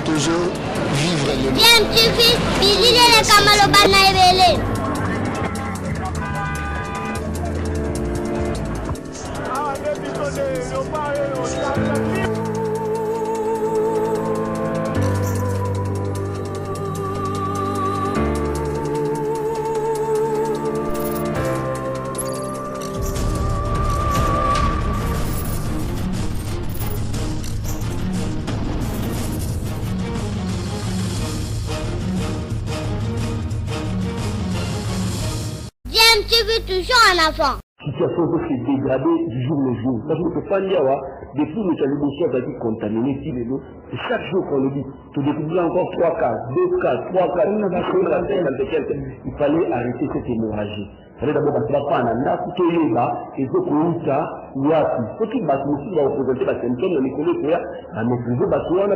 toujours vivre le bien tu fils bilile le kamalo bana ebele tu vis toujours un enfant. La situation peut se dégrader du jour au jour. Parce que pas depuis que les dossiers va être contaminés, chaque jour qu'on le dit, tu découvres encore 3 cas, 2 cas, 3 cas, il fallait arrêter cette hémorragie. Il fallait d'abord passer par un anda, tout est là, et donc on a wapi. Ce qui va représenter la symptôme, on est connu à maîtriser,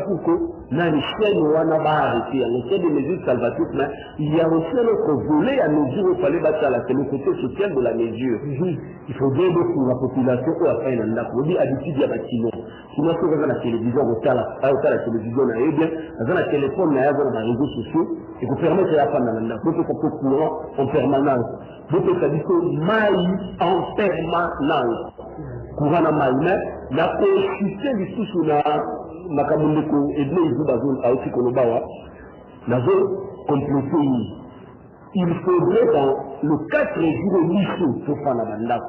pour que dans les chaînes, on va arrêter. En effet, des mesures salvatrices, mais il y a aussi un autre volet à mesure où il fallait battre la côté social de la mesure. Il faut dire pour la population ou après un anda, pour dire habitude, il y a bâtiment. Sinon, si on regarde la télévision, on regarde la télévision, on a bien, on a le téléphone, on a les réseaux sociaux, et qu'on permet de la femme dans l'anda. Donc, on peut courant en permanence. Donc, ça dit que maïs en permanence. Courant en maïs, la consistance du tout sur la Makamundeko et de la zone à aussi Kolobawa, la zone complétée. Il faudrait dans le 4 jours au lycée pour faire la bande.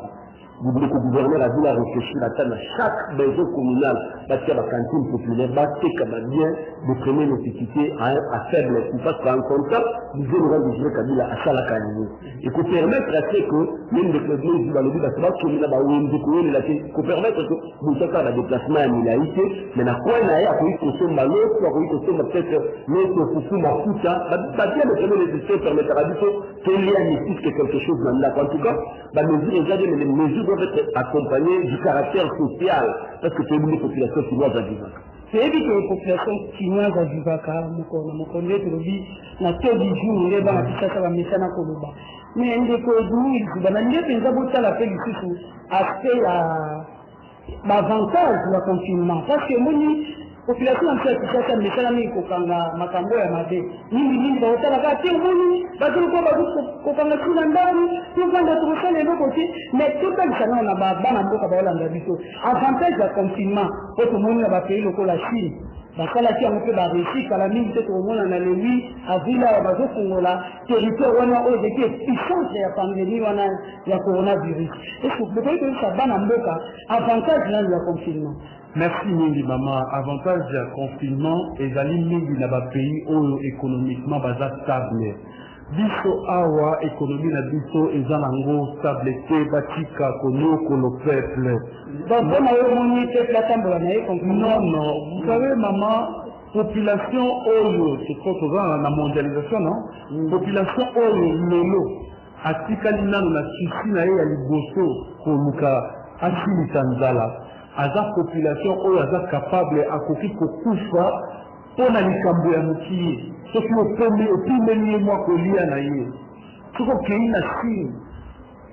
Vous voulez que le gouverneur a dû la réfléchir à chaque maison communale, parce qu'il y a la cantine populaire, parce qu'il y a bien de première nécessité à faible coût. Parce qu'en contact, vous devez nous rendre des Kabila à Salakani. Et qu'on permettre à ce que, même les clubs du Balobi, parce qu'on permette que vous faites un déplacement à Milaïté, mais la quoi il y a pour consommer ma l'autre, pour consommer peut-être l'autre foufou, ma fouta, bah bien le premier nécessité permettra du coup qu'il y a quelque chose dans la. En tout cas, les mesures doivent être accompagnées du caractère social, parce que c'est une population chinoise à Vivaka. C'est évident que les populations chinoises à Vivaka, nous connaissons le vie, la tête du jour, les gens qui cherchent à la méchante à Koloba. Mais il y a des choses qui sont la fait ici, aspect l'avantage de la confinement. Parce que la population en fait, c'est un méchant qui a makambo ya mabe. Ni ba hotela ka ti moni, ba tu ko ba ko kanga kuna ndani, tu kanga tu ko le côté, mais tout ça ça na ba na mboka ba la ndabito. Avantage de confinement, pour tout le monde va payer le la Chine. Bakala qui a fait la réussite, la mine peut au monde en aller lui, à Villa, à Bazofongola, territoire où on a été puissance de la pandémie, on a le coronavirus. Est-ce que vous pouvez que ça va dans le cas, avantage de la confinement? Merci Mingi Maman. Avantage du confinement, et d'aller Mingi dans le pays où économiquement basé stable. Biso awa économie na biso ezalango stabilité batika konoko le peuple. Non, vous savez maman, population oyo, c'est quoi la mondialisation non? Population oyo lelo atika lina na susi na ya liboso koluka asili tanzala. Aza population oyo aza capable akoki kokufa pona likambo ya mokie. Ce qui au premier mois kolia na ye. Ce qui na Chine.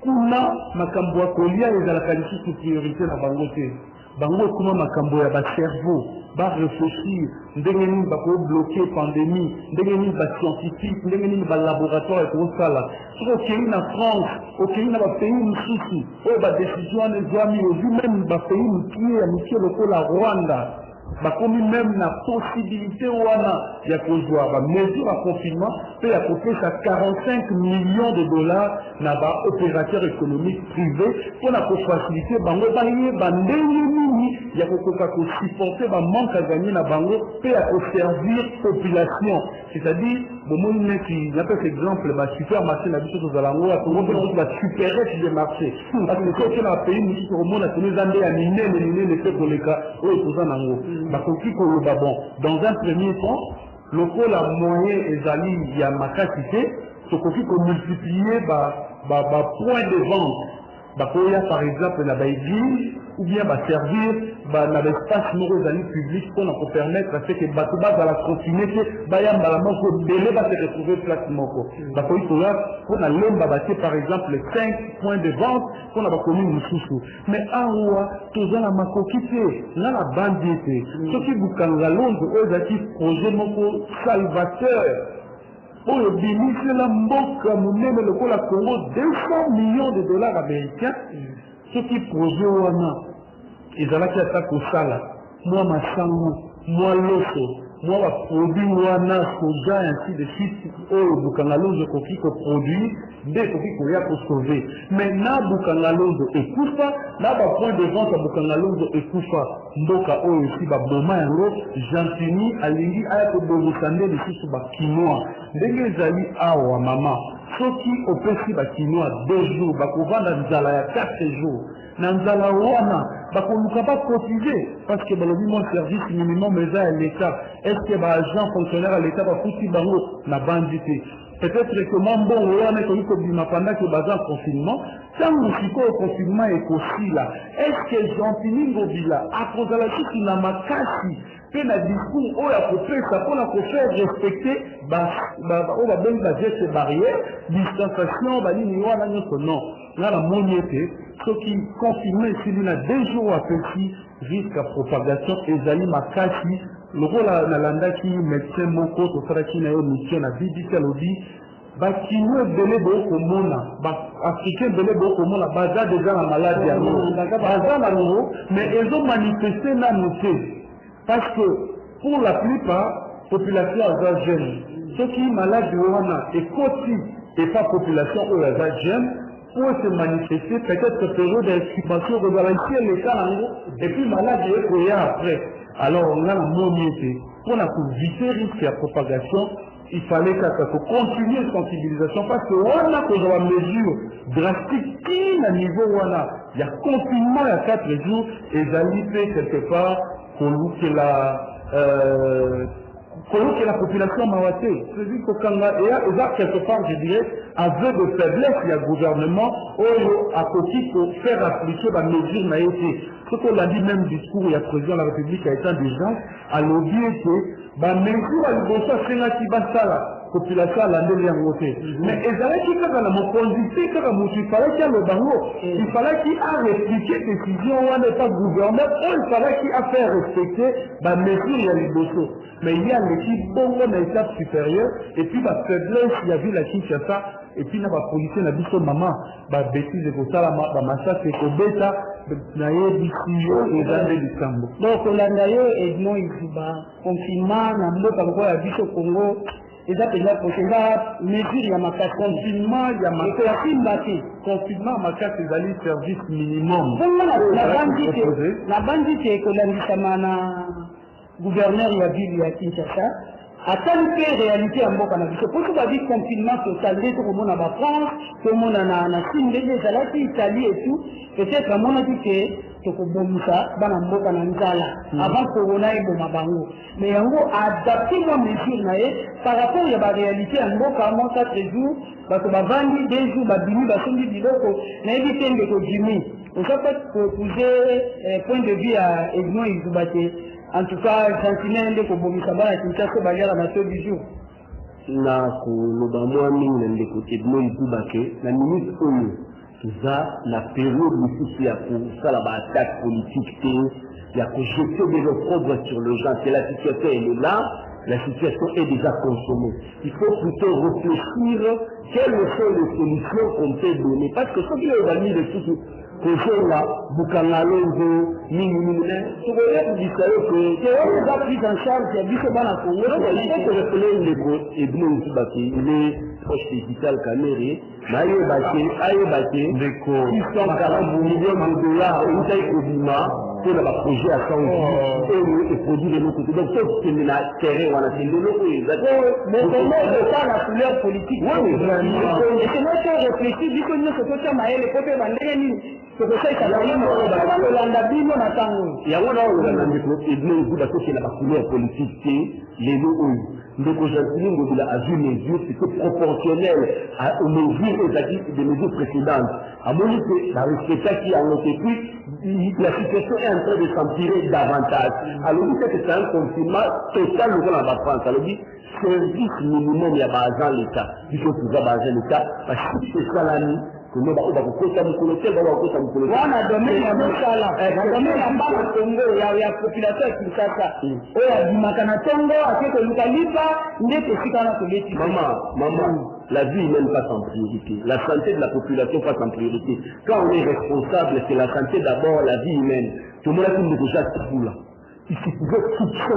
Kuna makambo ya kolia ezalaka lisusu priorité na bango te. Bango kuma makambo ya ba cerveau, ba réfléchir, ndenge nini ba ko bloquer pandémie, ndenge nini ba scientifique, ndenge nini ba laboratoire ko sala. Ce qui na France, au pays na ba pays mususu, o ba décision les amis, même ba pays mukie lokola Rwanda. Bakomi même la possibilité wana ya kozwa ba mesure à confinement peut à coûter ça 45 millions de dollars na ba opérateur économique privé pour la faciliter bango baye bandeni nini ya kokoka ko supporter ba manque à gagner na bango peut à servir population, c'est-à-dire bon monde qui n'appelle exemple ba supermarché na biso to zalango à ko on va supérer sur les marchés parce que c'est un pays qui au monde a tenu zambé à miner fait pour les cas au pozanango. Bon, dans un premier temps, le la moyen ezali ya makasité, ce qui peut multiplier ba point de vente. Bakoya par exemple la église, ou bien servir dans l'espace public pour permettre à ce que Batouba va la continuer, que Bayambalama va se retrouver place Moko. On a l'homme par exemple 5 points de vente qu'on a connu Moussoussou. Mais Aroua, tout ça la makokité, là la bandité, ce qui vous kanga Londres, eux actifs projet Moko salvateur. Pour le bénéfice la Mboka, nous même le Congo 200 millions de dollars américains, ce qui projet Wana. Ils allaient qui attaquent au Sala, moi ma sango, moi l'osso, moi ma produit Wana, soja, ainsi de suite, oh, Bukangalozo, Koki, ko produit, des Koki, Koya, pour sauver. Mais na Bukangalozo et Koufa, là, bas point de vente à Bukangalozo et Koufa, Mboka, oh, ici, bah, Boma, Yango, Jantini, Alingi, Ayako, Bozosande, les six, bah, Kinoa. Dès Zali, Awa, maman, ceux qui opèrent, bah, Kinoa, 2 jours, bah, Kouvanda, Nzala, 4 jours. Nanzala wana bakoluka pas cotiser parce que balobi mon service minimum eza à l'état. Est-ce que agent fonctionnaire à l'état va fouti bango na bandité? Peut-être que mambo wana ko bima pendant que bazan confinement, tant musiko au confinement est aussi là. Est-ce que Jean-Fini Ngobila a cause la chute na makasi que na discours o ya kopé ça pour la faire respecter on va bien baser ces barrières, distanciation bali wana nyoko non. Là la moniété ce qui confirme ici a 2 jours à petit risque à propagation et Zali Makasi le rôle na landa qui médecin moko to fera qui na yo mission na BBC lodi ba kino belé boko mona ba africain belé boko mona baza déjà la maladie ya baza na no mais ils ont manifesté na noté parce que pour la plupart population est jeune ceux qui malades wana et côté et pas population est jeune pour se manifester, peut-être période d'incubation, rebalancer l'état et puis malade et après. Alors on a la mobilité. Pour éviter le risque de propagation, il fallait qu'on continue la sensibilisation parce que on a que la mesure drastique qui à niveau voilà. Il y a confinement il y a 4 jours et d'aller fait quelque part pour que la population mawaté. C'est-à-dire que là, quelque part, je dirais, aveu de faiblesse, il y a le gouvernement, à côté pour faire appliquer la mesure naïté. Ce qu'on a dit même discours, il y a président de la République à état d'urgence, à l'objet que, la mesure à l'objet, c'est là qui va ça, population à l'année en côté. Mais ils avaient qui quand la conduite, il fallait qu'il y ait le bango, il fallait qu'il a répliqué décision, on n'est pas gouverneur, il fallait qu'il a fait respecter la mesure il y a les dossiers. Mais il y a l'équipe bongo dans l'étape supérieure, et puis la faiblesse, il y a vu la Kinshasa, et puis la police, la biso maman, la bêtise de Kosala, la massacre, et Kobeta, na yebisiyo ezande likambo. Donc olanda yo Edmond Izuba confinement na mboka lokola ya biso Congo eza penza kosenga mesure ya makasi confinement ya makasi confinement makasi ezali service minimum. Bongo na bandi te ekolandisama na gouverneur ya ville ya Kinshasa atali mpe réalité ya mboka na biso po tobabi confinement total nde tokomona bafrance tomona na Chine ndenge ezalaki Italie et tout peut-être amonaki te tokobomisa bana mboka na nzala avant corona eboma bango mais yango adapté mwa mesure na ye par rapport ya baréalité ya mboka mwa 4 jours bato bavandi 2 jours babimi basombi biloko nayebi te ndeko jimi oza peut poser point de vue ya Edmond Izuba te. En tout cas, Sentinelle de Kobomisa Bana Kinshasa Baliara na ce du jour. Na koloba mwa mingi na ndeko Edmond Izuba ke na minute oyo za la période ici ya kosala ba attaque politique te ya kojeter des opprobles sur le gens. C'est la situation elle est là, la situation est déjà consommée. Il faut plutôt réfléchir quelles sont les solutions qu'on peut donner parce que ce qui est évalué de tout Kosola, Bukangalongo, Minimine, tu voyais dire que on a pris en charge, il y a vu que dans la Congo, il faut que je connais les Edmond Izuba, il est proche digital caméré, mais aïe 640 millions de dollars, une taille Obima, pour le projet à 100 et produit de nos côtés. Donc, c'est le terrain, on a fait le logo. Mais comment on parle la couleur politique? Oui, mais c'est notre réfléchi, vu que nous, c'est tout ça, mais les côtés, kolanda bino na ntango yango na olanda ndeko ebino ebuda tokenda bacouleur politique te lelo oyo ndeko Jacqueline Ngobila a vu mesures qui étaient proportionnelles aux mesures des mesures précédentes. À mon avis, la respectation qui a été prise, la situation est en train de s'empirer davantage. Alors, vous savez que c'est un confinement total dans la France. Alors, service minimum, il y a dans l'État. Il faut pouvoir baser l'État, parce que c'est ça la nuit. On a domaine ya mosala na domaine ya mbala Congo ya population ya Kinshasa oyo abimaka na ntongo ake koluka lipa ndeke esika na koleti. Maman, la vie humaine passe en priorité, la santé de la population passe en priorité. Quand on est responsable, c'est la santé d'abord, la vie humaine. Tout le monde a tout déjà tout là. Il suffisait tout ça.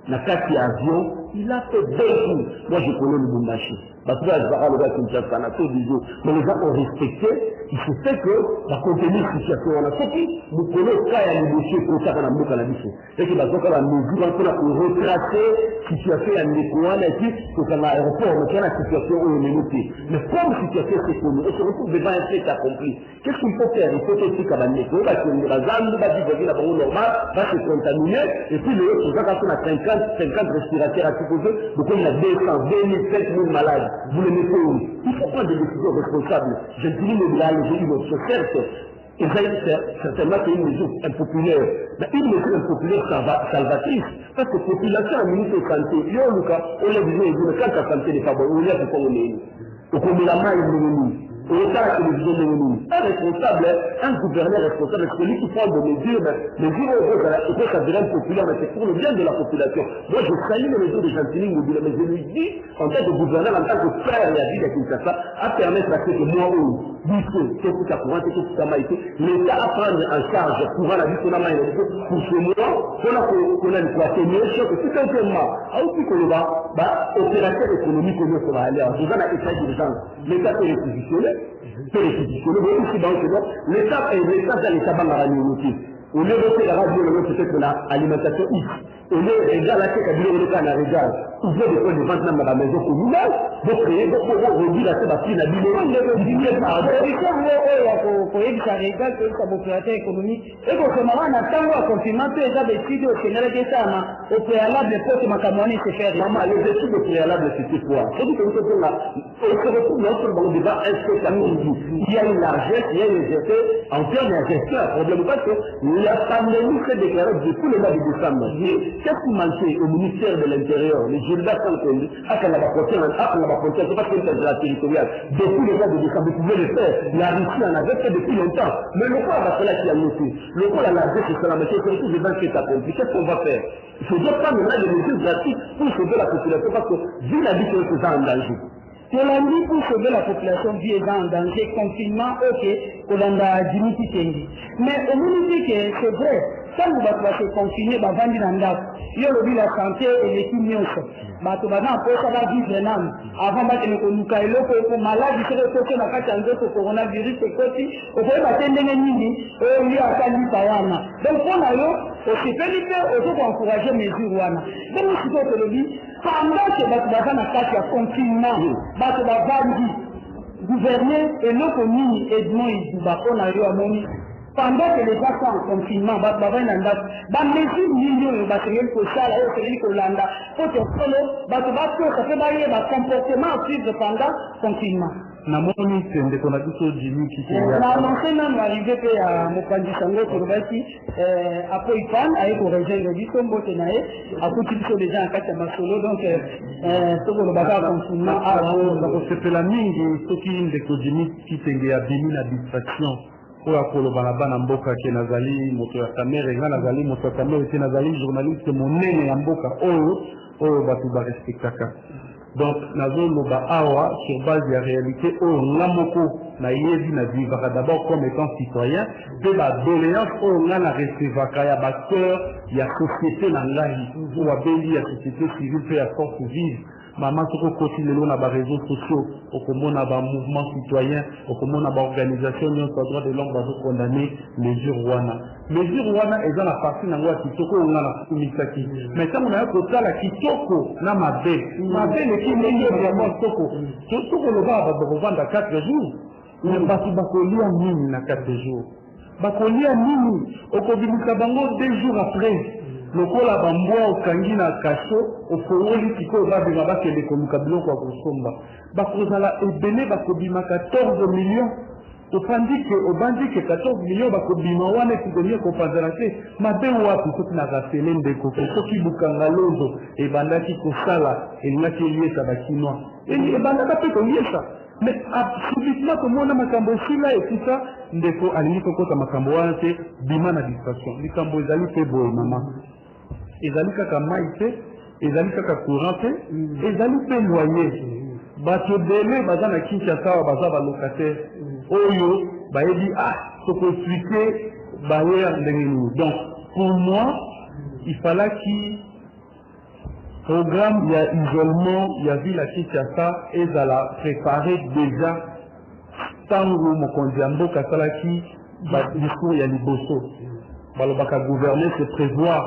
Na kati ya avion, il a fait beaucoup. Moi je connais le Bumbashi. Parce que le gars Kinshasa, mais les gens ont respecté. Il se fait que la contenu situation on a sorti, nous connaissons quand il y a des dossiers pour ça qu'on a mis à la mission. Et que la mesure pour retracer situation à l'économie et puis pour qu'à l'aéroport, on a la situation où on est noté. Mais comme situation c'est connu, on se retrouve devant un fait accompli. Qu'est-ce qu'il faut faire? Il faut aussi qu'à la maison, la zone, la vie la banque normale, va se contaminer, et puis le autre, quand on a 50 respirateurs à supposer, donc on a 200, 2000, 5000 malades. Vous les mettez où? Il faut prendre des décisions responsables. Je dis le bien, j'ai une autre, certes, et ça certainement c'est une mesure impopulaire. Mais une mesure impopulaire salvatrice. Parce que la population a ministre de santé, on l'a dit, quand la santé n'est pas bonne, on l'a dit qu'on est. Donc on met la main, il est et ça, la télévision de nous. Un responsable, un gouverneur responsable, c'est celui qui prend des mesures, il faut que ça devienne populaire, mais c'est pour le bien de la population. Moi, je salue les mesures de Jacqueline Ngobila, mais je lui dis, en tant que gouverneur, en tant que frère, il a dit à Kinshasa, à permettre à ce que moi, tout ça courant, tout ça m'a été, l'État à prendre en charge, courant la vie qu'on a maillé, pour ce mois, qu'on a une fois, c'est mieux, que tout simplement, aussi que le opérateur économique, qu'on va aller, en faisant la état d'urgence, l'État peut réquisitionner, l'État est l'État dans l'État bangarani. Au lieu de faire la radio, peut-être l'alimentation X. Au lieu de regarder la tête à dire le cas à regarder, vous voulez des points de vente dans la maison communale, vous créez, vous pouvez réduire la tête à fille, la bilan, vous dites par rapport. Pour éviter ça regarde que ça opérateur économique. Et pour ce moment, on attend le confinement, tous les gens décident au Sénégal de ça, au préalable, les postes macamonis se faire. Maman, les études au préalable, c'était quoi? C'est-à-dire que nous sommes là, on se retrouve dans le débat, est-ce que ça nous dit? Il y a une largesse, il y a une gestion, en termes de gestion, un problème parce que la pandémie s'est déclarée depuis le mois de décembre. Qu'est-ce qui manquait au ministère de l'Intérieur, les Gildas Sankondi, à la frontière, c'est pas que c'est la territoriale. Depuis le mois de décembre, vous pouvez le faire. La Russie en avait fait depuis longtemps. Mais le quoi va faire là qui a noté? Le quoi la largesse, c'est la matière, c'est tout devant qui est accompli. Qu'est-ce qu'on va faire? Il faut dire pas maintenant des mesures gratuites pour sauver la population parce que vu la vie que c'est ça en danger. C'est la nuit pour sauver la population vie en danger, confinement, ok, qu'on a Dimitri Kendi. Mais au moins, c'est vrai. Quand vous allez se confiner, vous allez vendre dans l'âge. Il y a la santé et les signes. Vous allez vivre un an. Avant de vous faire un malade, vous allez faire un coronavirus. Vous allez faire un donc, on a aussi encourager les mesures. Donc, si vous avez pendant que vous avez un confinement, vous allez gouverner et l'économie Edmond Idouba, on a eu à mon pendant que les gens sont en confinement, les mesures millions de matériel social, les Hollanda, pour que ça fait comportement à suivre pendant le confinement. Namoni c'est qu'on a dit Jimmy qui on a annoncé même arrivé à Mopanji Sango Kurubaki après il prend avec au région de Bisombo Tenae à côté de les gens à Kachamasolo donc tout le bagage confinement à c'est la mingi ce qui est Jimmy qui t'engage à bimi la distraction. Oya kolobana bana mboka ke nazali moto ya kamera nga nazali moto ya kamera ke nazali journaliste monene ya mboka oyo batu ba respectaka. Donc nazoloba awa sur base de la réalité oyo nga moko na yebi na vivaka d'abord comme étant citoyen pe ba doléance oyo nga na recevaka ya bakeur ya société na ngai oyo abendi ya société civile pe ya force vive. Maman soko koti lelo na ba réseaux sociaux okomona ba mouvement citoyen okomona ba organisation nyonso droit de l'homme bazo condamner mesure wana eza na partie nango ya kitoko ngana kumisaki mais tango na kotala kitoko na mabe leki ndenge vraiment kitoko loba ba kovanda 4 jours mais basi bakolia nini na 4 jours bakolia nini okobimisa bango 2 jours après lokola bambwa okangi na kasho ofongoli sikoyo babima bakende koluka biloko ya kosomba bakozala ebele bakobima 14 millions obandi ke 14 millions bakobima wana epidemie kopanzana te mabe wapi soki na rasele ndeko soki bukanga lozo ebandaki kosala elingaki eliesa bakinois ebandaka mpe koliesa mais subitement komona makambo esila ekita ndeko alingi kokota makambo wana te bima na distraction likambo ezali mpe boye mama ezali kaka mai te ezali kaka courant te ezali mpe loyer bato ebele baza na Kinshasa awa baza balocataire oyo bayebi tokoexplike bayer ndenge nini. Donc pour moi il fallait qu'il programme, il y a isolement, il y a ville à Kinshasa et ça l'a préparé déjà tant que mon condiambo Kassalaki discours il y a liboso balobaka gouverner c'est prévoir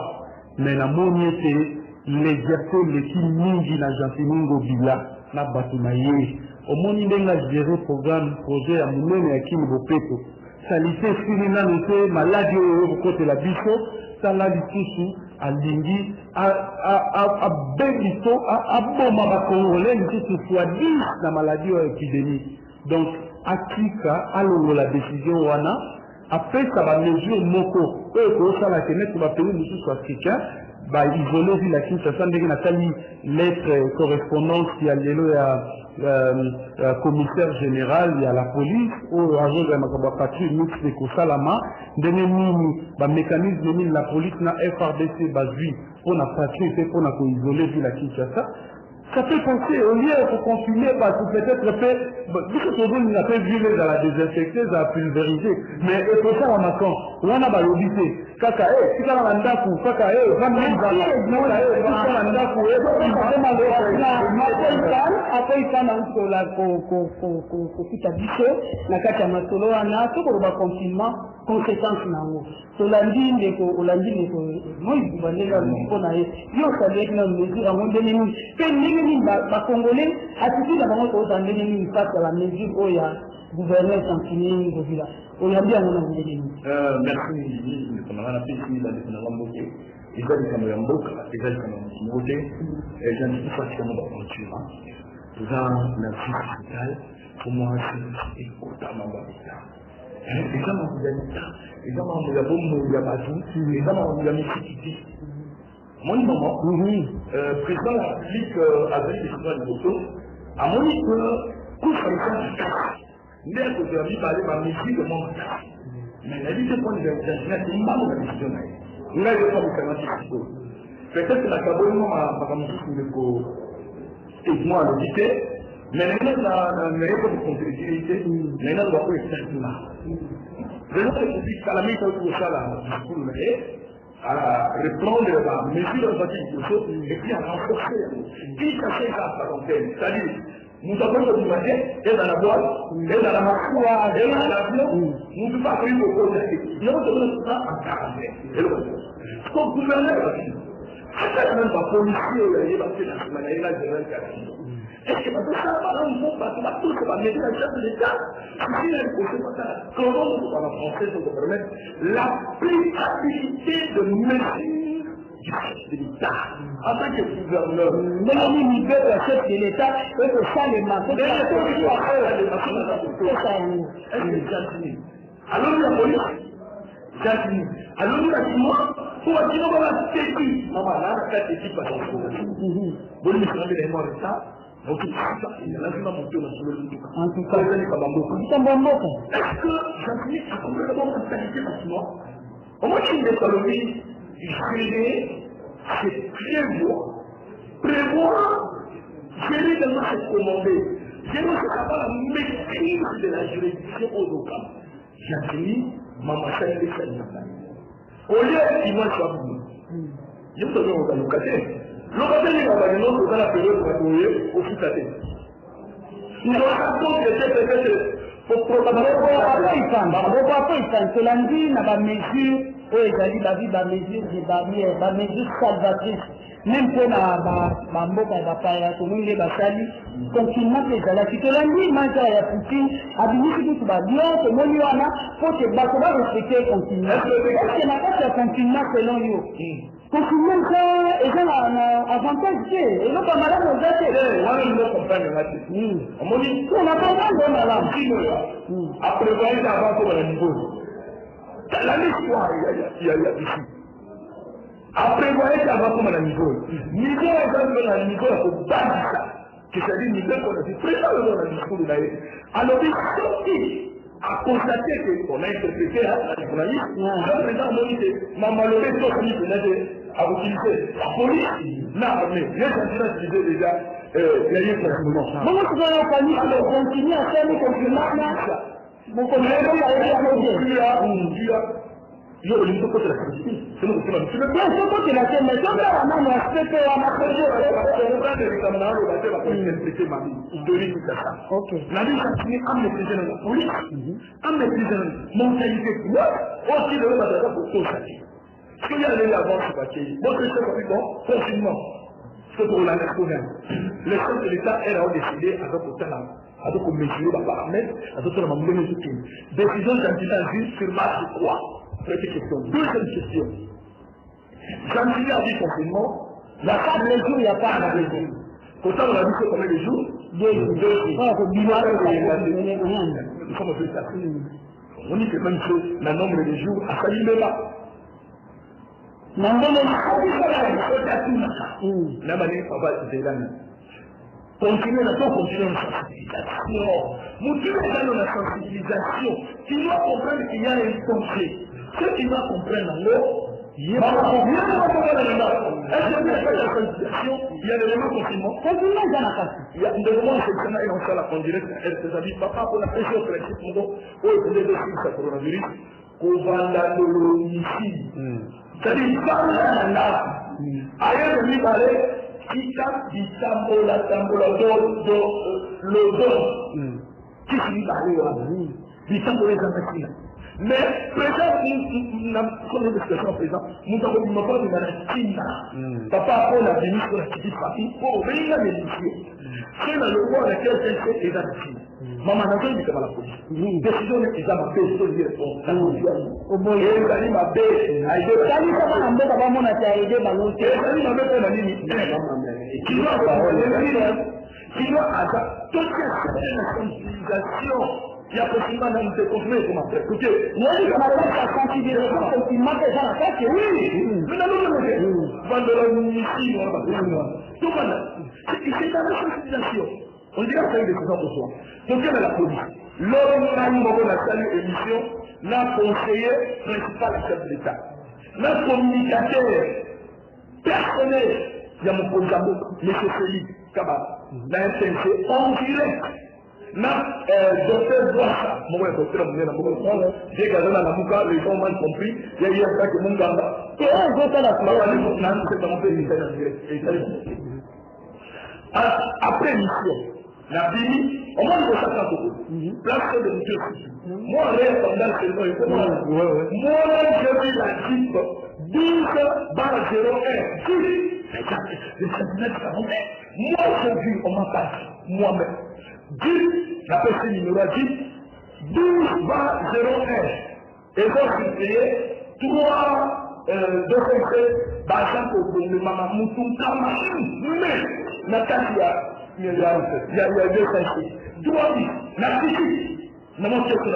mais la monnaie c'est l'exercer l'équipe mingi na jantiningo bila na batumaye au moni ndenga gérer programme projet à munene ya kini bopeto salite sini na noté maladie au côté la biso sala lisusu alingi a benito a boma ba congolais lisusu soit 10 na maladie ou épidémie. Donc atika alongo la décision wana après ça va mesure moko ko sala kenet ba pays lisusu africain ba isoler ville à Kinshasa ndenge na tali lettre correspondance ya lelo ya commissaire général il y a la police ou agent de la patrouille mixte de Kosalama ndenge nini ba mécanisme nini la police na FRDC bazui pour la patrouille et pour la isoler ville à Kinshasa. Ça fait penser au lieu de confiner parce que peut-être fait on a fait violer dans la désinfecter, dans la pulvériser, mais pour ça on a quand on a balobité kaka si kana na ndaku kaka vraiment après kana ukola ko kitabiso na kati ya masolo wana tokoloba confinement conséquence nango tolandi ndeko olandi ndeko moi bandela mpona ye yo saleki na mesure ya mondele ni pe ndenge ni ba congolais atitude bango ko ndenge ni face à la mesure oya gouverneur Santini Govila oyambia ngona ndenge ni merci on a fait ici la défense de Mboké ils ont comme Mboka ils ont comme Mboké et j'en suis pas sûrement dans le futur dans la vie sociale pour moi c'est totalement important. Les gens ont l'État, les gens ont la bombe, il y a Batou, les gens ont la nécessité. Mon moment, président de la République avec les citoyens de Boto, à mon niveau, tout ça est ça. N'est-ce que j'ai envie de parler par mesure de mon cas. Mais la vie de point de vue, c'est une bonne décision. Nous n'avons pas de faire un peut-être que la Cameroun m'a et moi à l'éviter. Mais maintenant, la compétitivité, maintenant, on va pas exactement. Le nom de public, à la mise autour de ça, à reprendre la mesure de la et puis à renforcer. Qui cherche ça, par exemple, c'est-à-dire, nous avons le matin, et dans la boîte, et dans la marche, et dans l'avion, nous ne pouvons pas faire le côté. Nous avons ça en quarantaine. Et le ce qu'on gouverneur, c'est même pas policier, il va faire la semaine, il va faire la semaine. Est-ce que ça va nous parce que tout va mettre la chef de l'État si elle ne comment nous va la française nous permettre l'applicabilité de mesures du chef de l'État en tant que gouverneur. Mais l'unité de la chef de l'État est que ça les marques. Alors la police, alors nous la disons, pour dire qu'on va la sécu. Maman, là, la carte est pas dans le coup. Vous ne savez pas moi de ça. Donc, il y a là, monté en tout cas, est-ce que Jean-Philippe a complètement mentalité maintenant? Au moins, une économie gérée, c'est prévoir. Prévoir, gérer tellement c'est commandé. Gérer, c'est avoir la maîtrise de la juridiction au local. Jean-Philippe, maman, ça y est, ça y est. Au lieu qu'il va soit bon. Il faut que nous soyons locataires. Locataire, il va y avoir dans la période où on va trouver au foot à tête. Nous avons compte que c'est pour programmer. C'est lundi, on a des mesures, la mesure salvatrice. même pour la mboka ya bapaya tomoni basali confinement mpe ezalaki tolandi manja ya Poutine abimisi kutu babion tomoni wana po te bato barespecte confinement eske na kati ya confinement selon yo confinement eza na avantage te eloko malamu eza te wana ino comprendre nga te omoni on a pas besoin malamu aprévoyer avant ko bana niveau la l'histoire il y a ici aprévoyer avant ko bana niveau eza na niveau ya kobandisa c'est-à-dire niveau qu'on a dit préparez-vous dans le discours d'ailleurs alors il sorti a constaté qu'on a interprété la journaliste le président moni que mamaloré tout comme il a utilisé la police l'armée les gens qui disaient déjà il y a eu confinement comment tu vas en famille qui continue à faire le confinement vous connaissez pas yo olingo kote la société c'est nous qui l'avons bien sûr que la scène mais donc là on a aspect on a projet on a des camarades on va faire la police ma vie de lui ça OK la vie ça finit à maîtriser la police à maîtriser mentalité aussi le bazar pour tout ça ce qu'il y a les avant ce papier bon c'est ça bon confinement ce pour la nationale le chef de l'État est là décidé avec autant avec comme mesurer les paramètres avec la même décision d'antidanger sur base de quoi. Première question. Deuxième question. Jean-Michel a dit confinement, il n'y a pas de jours, il n'y a pas de jours. Pourtant, on a dit combien de jours 2 jours. 2 jours. Nous sommes fait ça. On dit que même chose, le nombre de jours, à failli même pas. La manière on va se dire continuer la sensibilisation. Motiver dans la sensibilisation. Tu dois comprendre qu'il y a un danger. Ceux qui doivent comprendre il y a l'élément confinement. Il y a l'élément exceptionnel et on sait la conduite. Elle se dit, papa, pour la pression principe, où il faisait le coronavirus, qu'on va la ici. C'est-à-dire, il parle là, ailleurs de lui parler, qui tape, il tambola, le dos. Qui finit par lui, il tambola les imbéciles. Mais, présent, comme l'expression présent, nous avons dit, pas de la papa, pour la bénisse, pour la petite famille, pour venir à l'émission. C'est dans le roi lequel elle est dans la Chine. Maman n'a pas dit que la police. Décision est déjà ma bête, je réponds. Au bout de l'année, ma bête, a été. Quand il va en bête, avant mon aidé, ma longue. Et quand il m'a fait la limite, qui doit avoir qui doit avoir toute cette sensibilisation. Il y a possiblement dans le conflit comme après. Écoutez, moi je m'appelle à sensibilisation comme il m'a déjà la tête. Oui, nous n'avons pas fait. Vendons ici, on va faire. Tout le monde. C'est dans la sensibilisation. On dirait que c'est des choses pour soi. Donc, quelle est la police? L'homme a eu la salle émission, n'a conseiller principal du chef de l'État. N'a communicateur personnel, il y a mon programme, M. Félix Kaba, n'a intéressé en direct. Na docteur Boissa, mon docteur j'ai gardé dans la mouka, les gens m'ont compris, il y a eu un cas que mon gamba. Et un jour, ça après l'émission, la Bini, au moins il faut ça place de M. Moi, pendant le saison, moi, j'ai vu la type 12/01. 10. Les centimètres, ça monte. Moi, j'ai vu, on m'a pas moi-même. 10, la personne numéro 10, 12/01. Et donc, il payait 3 2 d'argent pour le maman Moutoum mais la carte, il y a 2 centimes. 3 10, la petite. Je ne sais pas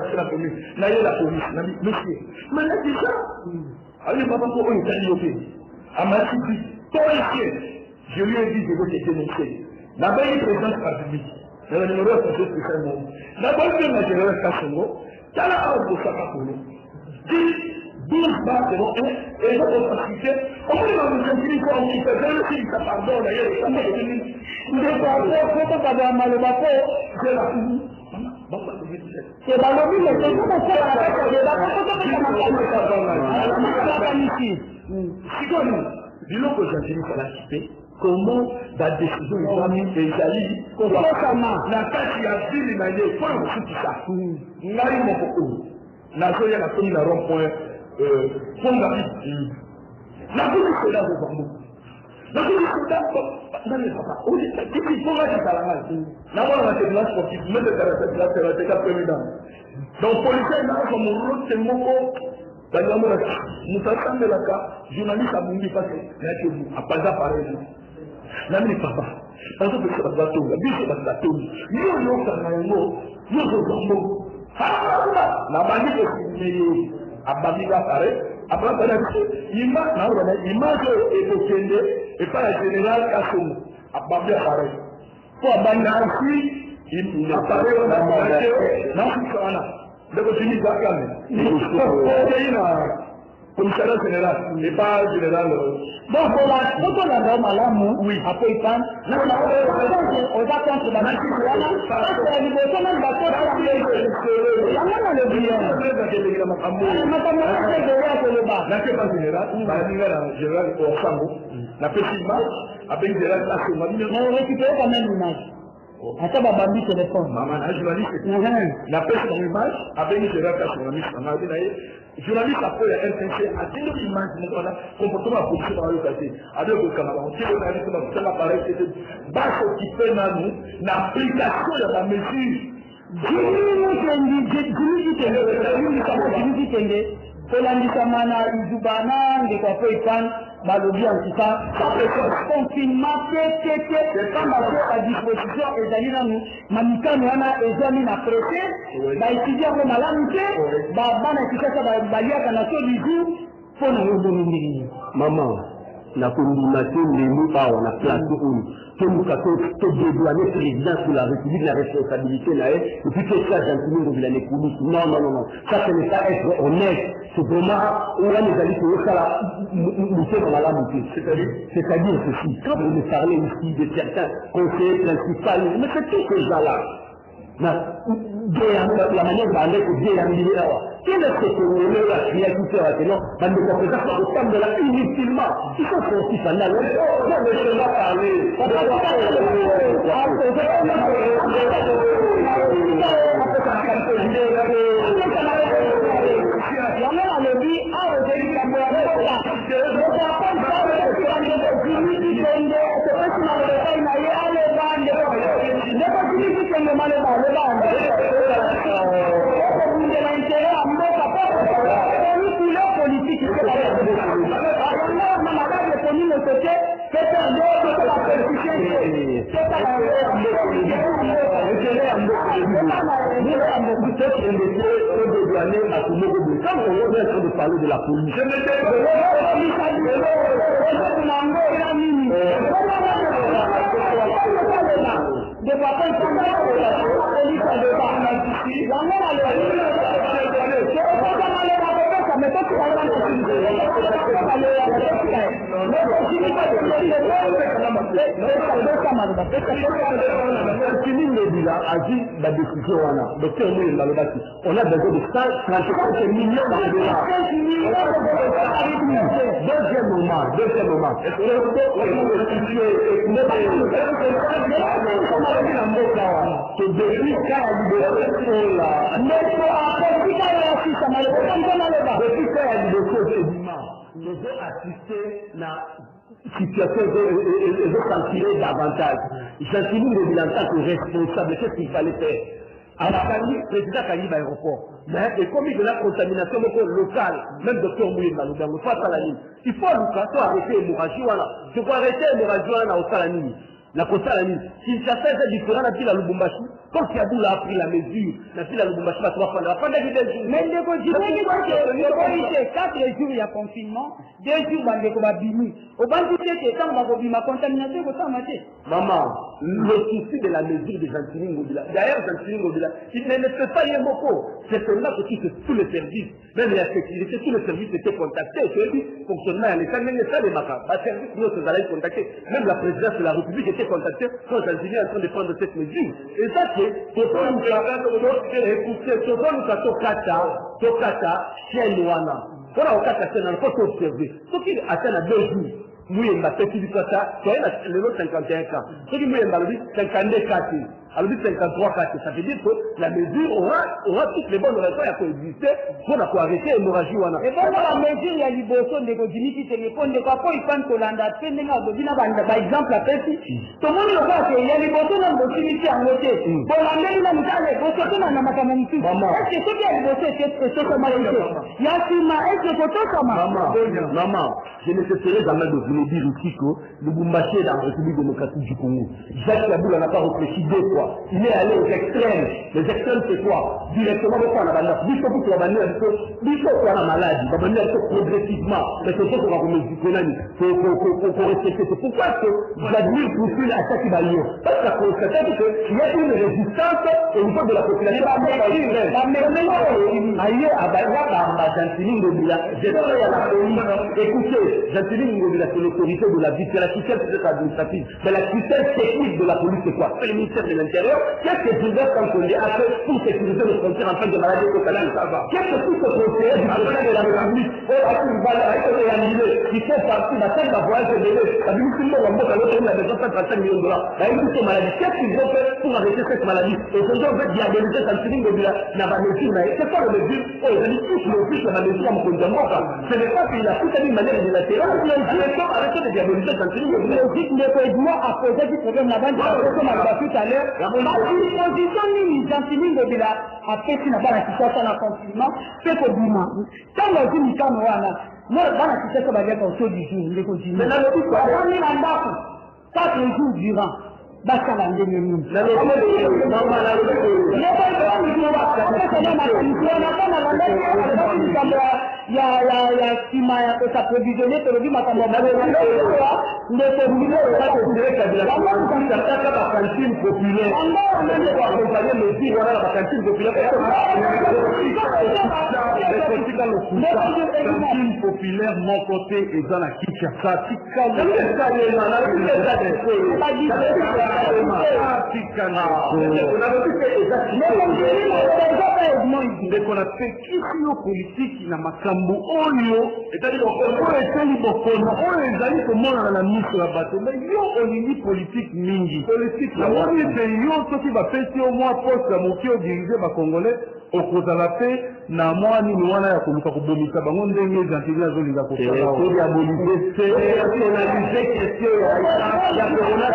si la police, monsieur. Mais là, c'est ça. Alors, papa, pour eux, il a dit, à ma cité, je lui ai dit, je veux te dénoncer. Là-bas, il présente par public. Le numéro est fait spécialement. D'abord, je vais gérer le Kassongo. Tu as la hausse de ça pour nous. 12/01 et notre opacité. On peut nous sentir qu'il faut qu'il fasse un signe, ça pardon, d'ailleurs, ça m'a dit. Il est pas faut pas avoir mal au bateau. C'est la fille. C'est dans le but, mais c'est tout pour faire la tête. C'est la ici. Si comme dis-le que j'ai fini par la cité. Comment la décision islamique et islamique la tâche y a vu l'imaginer il faut tout ça n'arrive mon beaucoup la joie la commune la rond-point fond la vie la police est là devant nous Donc, policier, comme on c'est mon journaliste a bondi parce que a pas d'appareil. La minute papa. Parce que c'est la bateau, la biche c'est la bateau. La bandit est a bandit l'appareil. Après, l'image est possédée et par le général Kassoum a bandit l'appareil. Pour abandonner aussi, il apparaît au Namana. Donc, je dis commissariat général, mais pas général. Donc, quand on a vraiment l'amour, oui, après il parle, on va contre la machine, parce que la liberté même va faire le bien. La petite marche avec des relations. Mais on récupère quand même l'image. Attends, Babambi téléphone. Maman, un journaliste, la personne dans l'image avec des relations. Journaliste après la RTC a dit une image de comportement politique dans le passé. Avec le Cameroun, si le journaliste dans l'appareil, c'est basse qui fait l'application de la mesure. Kolandisamana Izubana ndekwapo ipan balobi en tout cas confinement quand à disposition ezali nanu mamikano wana ezali na pressé baétudiant ko malamu te bana kisasa baliaka na so du jour mpo na yobonindiri maman na combination les mots par on a placé que nous avons dédouané président sur la République, la responsabilité là et puis que ça gentiment de la police. Non. Ça ce n'est pas être honnête. C'est vraiment où on est allé sur ça nous sommes dans la montée. C'est-à-dire ceci. Quand vous me parlez ici de certains conseillers principaux, mais c'est tout ce là. La manière dont on dit là. Quel est ce que vous voulez la créativité maintenant? Dans le représentant au terme de la inutilement. Ils sont sortis pendant le temps. Non, mais je vais parler. De parler de la police. On a besoin de 135 millions de dollars. Deuxième moment. Nous devons assister la situation et veut calculer davantage. Gentiment de en tant que responsable, qu'est-ce qu'il fallait faire? À la famille, président Kayib aéroport. Mais et comme il y a la contamination locale, même docteur Mouye Maloubang, face à la ligne. Il faut arrêter l'hémorragie. Il faut arrêter l'hémorragie au Salanini. La Costa la nuit. Si ça fait différent, la ville à Lubumbashi, quand Kiaboula a pris la mesure, la ville à Lubumbashi va 3 fois. Mais le quotidien, 4 jours il y a confinement, 2 jours il y a bini. Au banc de temps, on va bima contamination, il faut manger. Maman, le souci de la mesure de Jean-Philippe Ngobila, d'ailleurs Jean-Philippe Ngobila, il ne fait pas y beaucoup. C'est seulement que tous les services, même la sécurité, tous les services étaient contactés. Et puis, fonctionnement à l'État, même l'État des Macas, les services nous allaient contacter. Même la présidence de la République était contactée quand Jean-Philippe est en train de prendre cette mesure. Et ça, c'est Tokata, Chienouana. Voilà, au Kata, c'est un faut observer. Ce qui atteint à 2 jours. Nous, il m'a fait du Kata, c'est le 51 cas. Ce qui m'a dit, 52 cas. Alors, 53-4, ça veut dire que la mesure aura toutes les bonnes raisons à coexister pour arrêter l'hémorragie. Et bon, la mesure, il y a l'ibosson de Godini qui te répond, de quoi il pense que l'anda fait, par exemple, la Pessi. Tout le monde le voit, il y a l'ibosson dans le chimie en côté. Bon, la même, il a l'ibosson dans la mathématique. Est-ce que ce qui est l'ibosson, c'est ce que m'a été? Il y a Sima, est-ce que c'est tout ça, maman, je ne cesserai jamais de vous dire aussi que le Boumbaché dans la République démocratique du Congo, Jacques Kaboul n'a pas réfléchi 2 fois. Il est allé aux extrêmes. Les extrêmes, c'est quoi? Directement, de quoi on a banni. Il faut que tu as malade. Il va venir progressivement. Mais c'est ça qu'on va remettre du Konani. Il faut respecter. C'est pourquoi Vladimir Poutine attaque Ibalio. Parce qu'on a constaté qu'il y a une résistance au niveau de la population. Ailleurs, à Baïwa, Gentili Ngobila, écoutez, Gentili Ngobila, c'est l'autorité de la vie, c'est la tutelle administrative, c'est la tutelle technique de la police, c'est quoi? C'est le ministère de l'Intérieur. Qu'est-ce que Gilbert Kankonde a fait pour sécuriser les frontières en fait de maladies au Canada? Qu'est-ce que tout ce conseiller du président de la République il fait partie de la tête de la voyage de l'élève. La ministre de l'Ambo, a besoin de 35 millions de dollars. Qu'est-ce qu'ils ont fait pour arrêter cette maladie? Aujourd'hui, on veut diaboliser Gentili Ngobila. C'est quoi le mesure? Ils ont dit tous le fils de la mesure à Mkonjamboka. Ce n'est pas qu'il a tout à une manière unilatérale. Arrêtez de diaboliser Gentili Ngobila. Le dit l'économie a posé du problème là-bas, comme on l'a dit tout à l'heure. La position de Gentili Ngobila a fait une bonne situation dans le confinement. C'est que Bima. Quand on dit Mika Moana, moi, dans la situation, on va dire qu'on se dit, on est continué. Mais dans le but, on est en bas. 4 jours durant. Basta la ndenge ya sima ya kusaprovisionner tolobi makambo populaire mon côté et dans la Kinshasa qu'on a fait kisio politique na makambo oyo c'est-à-dire qu'on eteli bokono oyo ezali komona na miso ya bato mais yo olingi politique mingi politique na moni ete yo soki bapesi yo mwa poste ya moki odirige bakongolais okozala pe na mwa nini wana ya koluka kobomisa bango ndenge Gentili azolinga kosalaoliabolize personnalize question ya corona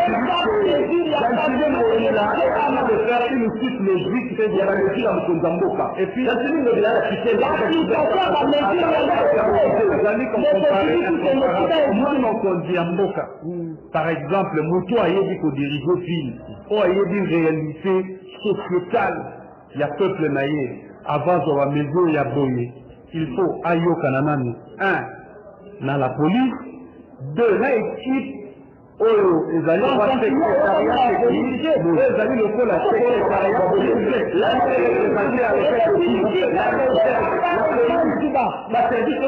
de faire une suite logique de la réussite à Mkonjamboka. Et puis, par exemple, Moutou a dit qu'au dirigeant ville, ou a dit une réalité sociétale, il y a peuple naïe, avant de la maison, il y a boyé. Il faut ayo kananani. 1, dans la police, 2, dans l'équipe. Oyo, les alliés vont secrétariat technique, les alliés locaux, la secrétariat politique, la secrétariat avec la politique, la service de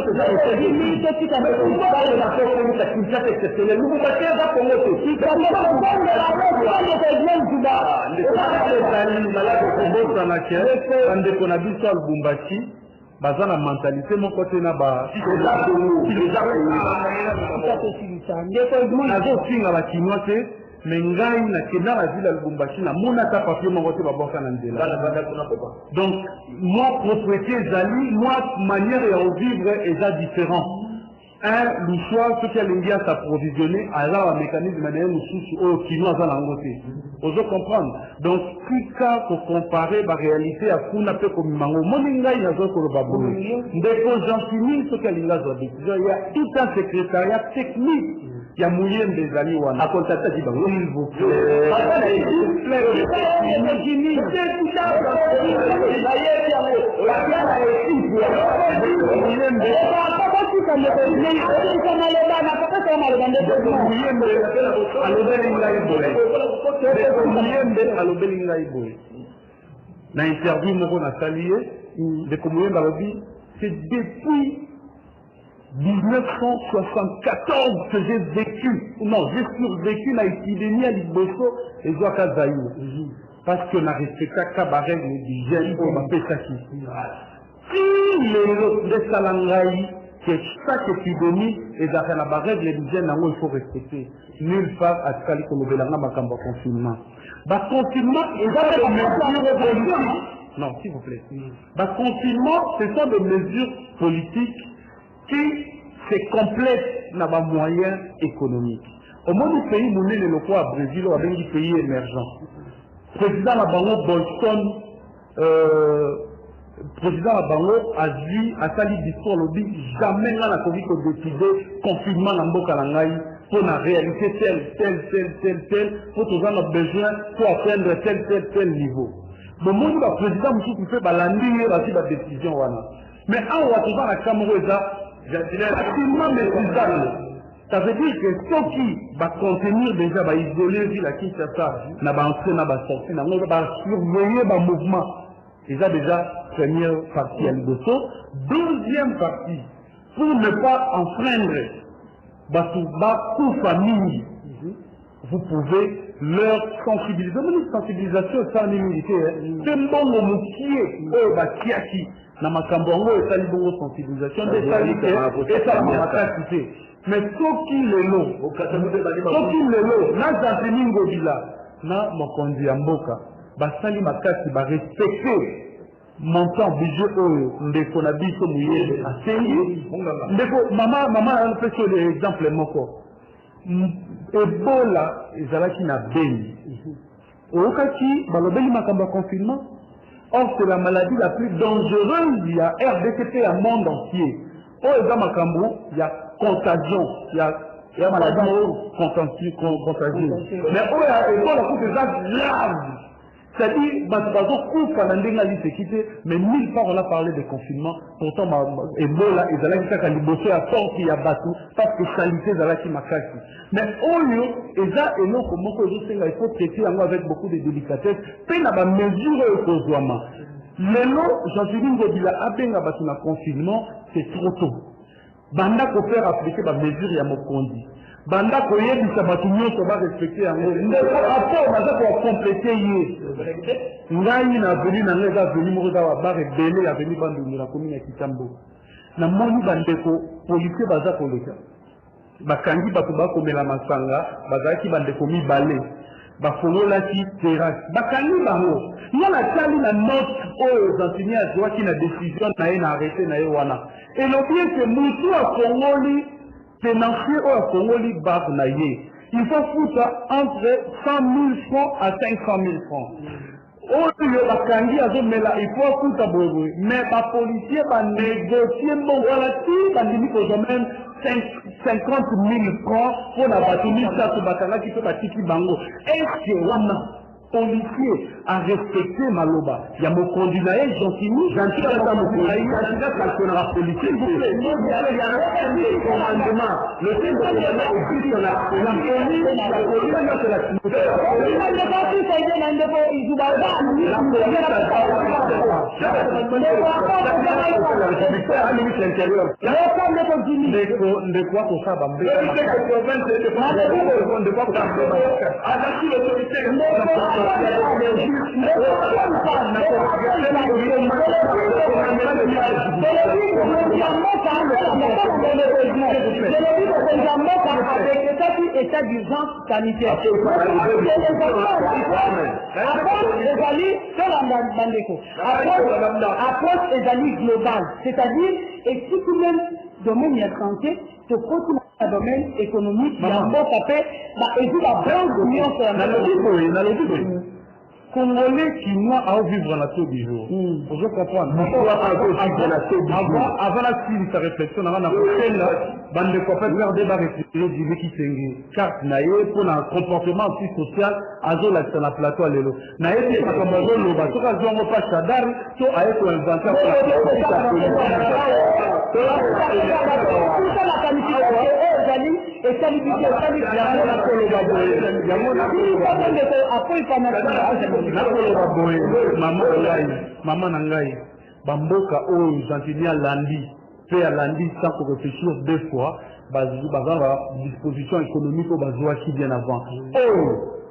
la exceptionnelle. Nous vous battez à Congo. Baza na mentalité mon côté na ba mais ngai na kena la ville à Lubumbashi na mona ta papier mon côté ba boka na ndela. Donc moi propriété zali, moi manière de vivre est différent. Le choix ce qu'elle vient s'approvisionner à la mécanisme manière au kino à la ngoté. Vous comprendre. Donc tout cas pour comparer la réalité à kuna pe comme mango moninga ina zo ko babou. Ndeko Gentili ce qu'elle a zo décision il y a tout un secrétariat technique. Il y a moyen des alliés ou à contacter s'il vous plaît. Na interview moko na salié de Komuyemba lobi c'est depuis 1974 que j'ai vécu, non, j'ai survécu à l'épidémie à Liboso et Zouaka Zaïou. Parce que n'a respecté cabaret d'hygiène pour ma pétaki. Si les Salangaï que chaque épidémie est dans la règle d'hygiène, il faut respecter. Nulle part à ce qu'il y a un confinement. Le confinement est des mesures politiques. Non, s'il vous plaît. Le confinement, ce sont des mesures politiques qui se complètent dans les moyens économiques. Au moins, du pays, nous sommes le à Brésil ou avec des pays émergents. Le président Labango Bolton, président Labango a dit à Sali discours lobby jamais dans la Covid a décidé confinement dans Mboka Langai pour la réalité telle, pour tous nos besoins pour atteindre tel niveau. Le monde du président qui fait balandir la décision. Mais en Ouattouba, la Cameroun, absolument méprisable. Ça veut dire que ceux qui va contenir déjà, va isoler la Kinshasa, n'a pas entré, n'a pas sorti, n'a pas surveiller le mouvement. C'est déjà première partie à l'idée. Deuxième partie, pour ne pas enfreindre toute famille, vous pouvez leur sensibiliser. Une sensibilisation sans limité. C'est bon au moutier, au batiaki. Dans ma cambongo, et ça, une sensibilisation. Et ça, ma capacité. Mais ce qui le lot, là, dans le Ningobila, là, mon conduit en boca, basali makasi va respecter montant budget ndeko na biso muyele asengi ndeko mama a fait sur l'exemple moko Ebola ezalaki na Beni okaki balobeli makambo confinement. Or c'est la maladie la plus dangereuse, il y a RDCP à monde entier. Or eza makambo il y a contagion, il y a maladie contagieuse. Mais oh Ebola c'est déjà grave. C'est-à-dire, mais mille fois on a parlé de confinement, pourtant Ebola et Zalaki Kaka Libosé a sorti à Batou, parce que salité Zalaki Makaki. Mais Oyo, et ça, et non, comment il faut traiter avec beaucoup de délicatesse, peine à mesure au Zouama. Mais non, Jean-Philippe Gobila a bien abattu le confinement, c'est trop tôt. Banda ko faire appliquer la mesure à mon conduit. Banda ko yebi sabatu nyoto ba respecter yango ndeko apo baza ko compléter yé ngai na venu na ngeza venu mo za ba rebelle ya venu bandu na commune ya Kitambo na moni bandeko policier baza ko leka bakangi bato ba komela masanga bazaki bandeko mibale bafongola ki terrasse bakangi bango yana tali na note oyo enseignant azwaki na décision na ye na arrêté na ye wana et l'objet que mutu afongoli tenancier ou à Congoli bar naïe. Il faut foutre entre 100 000 francs à 500 000 francs. Au lieu de Kangi à Zomela, il faut foutre à Bobo. Mais les policiers vont négocier, bon, voilà, si, va dire qu'au domaine 50 000 francs pour la bâtiment, ça, ce bâtiment qui peut bâtir Bango. Est-ce que on policier a respecté Maloba? Il y a mon conduit là, j'en finis, j'en suis dans mon conduit, j'en suis dans la police. S'il vous plaît, il y a un commandement. Le fait de commandement est juste la police, c'est la état d'urgence sanitaire. Approche les globale, c'est-à-dire, et si tout le même domaine de la santé, se continue dans le domaine économique, il y a un bon papier, et puis la branche de l'Union sur la Congolais qui moi à vivre dans la taux du jour. Vous comprenez. Avant la suite de sa réflexion, avant la prochaine, bande de copains, faire des barres du Viki Sengi, carte naïe pour un comportement aussi social, à zone sur la plateau à l'élo. Naïe, c'est pas comme un zone loba. Tout à zone pas chadar, tout à être un inventaire pour maman nangai bamboka oyo gentiment landi fait à landi sans réfléchir deux fois basant la disposition économique au bazoa qui bien avant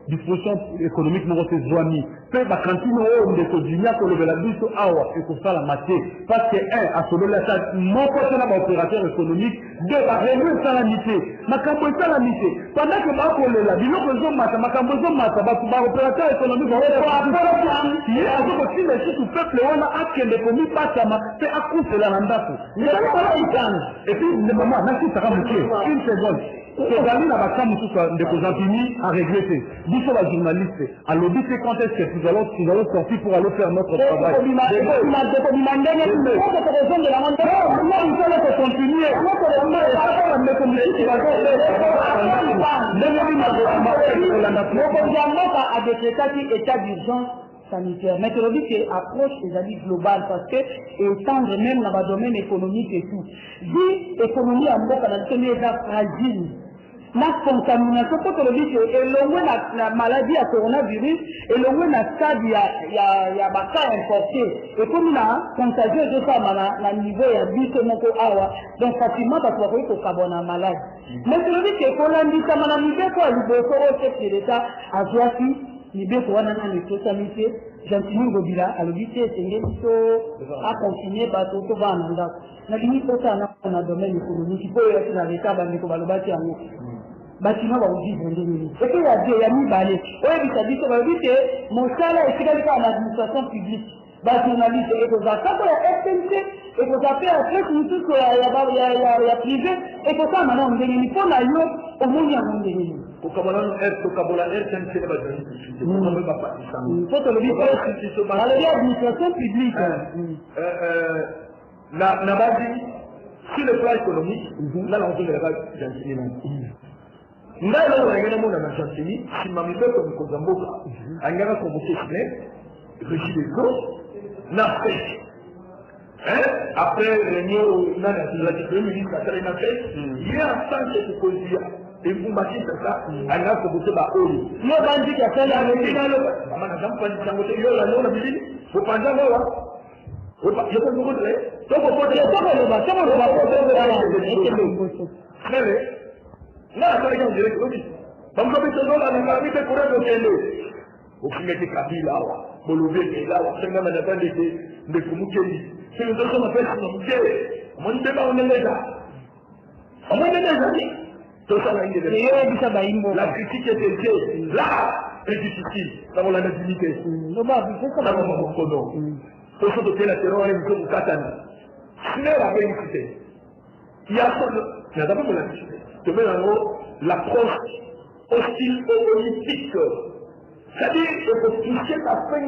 disposition économique moko te zwami mpe bakantine oyo ndeko dunia kolobela biso awa ekosalama te parce que un asololi ata moko te na baopérateur économique deux barelo esalami te makambo esalami te pendant que bakolela biloko ezomata makambo ezomata bato baopérateur économique azokotinda lisusu peuple wana akende komipasama mpe akufela na ndako epuis ndemama nakisaka moke une seconde tozali na baka mosusu ndeko Jean-Pini à regretter biso bajournaliste alobi te quand est-ce que nous allons sortir pour aller faire notre travail état d'urgence sanitaire. Mais tu dis que l'approche est globale parce que étendre même dans le domaine économique et tout. Si l'économie en Boka est fragile, la contamination, quand on dit que la maladie à coronavirus, et le stade, il y a des cas importés. Et comme il y a contagieux de ça, à niveau, il y a 10 moko awa, donc facilement, parce qu'on peut avoir un malade. Mais tu dis que quand on dit que la niveau, quoi, il faut au chef de l'État, à Joaki, Libé pour un an de totalité, Jean-Pierre Gobila, à l'obité, c'est à continuer par tout le monde. La limite, c'est un domaine économique, il faut être dans l'État, dans l'école, le bâtiment. Bâtiment va vous dire, et puis il y a mis balai. Oui, ça dit que mon salaire est égal à l'administration publique. Journaliste, et que ça, quand il y a FNC, et que ça fait après, tout ce qu'il y a privé, et que ça, maintenant, on dégaine, il faut l'ailleurs, au moins, il y a un dégaine. Faut que l'on ait RTNC, faut te le dire, l'administration publique. La base, sur le plan économique, là, on dit que la base, c'est un cinéma. Nous avons un monde en Argentine, si ma mère comme Kozamboka, un gars comme Bokesne, Régis des Gros, n'a fait. Après, la ministre, il y a un sens de Kozia. Et vous m'avez dit ça, un gars comme Bokesne, il y a un bandit qui a fait la médecine. Vous pensez à moi? Je peux vous montrer. Non, ça veut dire que oui. Donc, comme ils sont dans la famille, c'est pour eux de Kélé. Au final, c'est Kabila, Bolové, là, c'est même un appel de Koumoukéli. C'est le deuxième appel de Koumoukéli. On ne sait pas, on est déjà. On est déjà dit. Tout ça, la critique est élevée. Là, c'est difficile. Dans la nativité. Dans mon codon. Pour ce que la terreur est une katana. Ce n'est la vérité. Il y a d'abord la vérité. De mettre en haut l'approche hostile politique. C'est-à-dire qu'il faut toucher la fin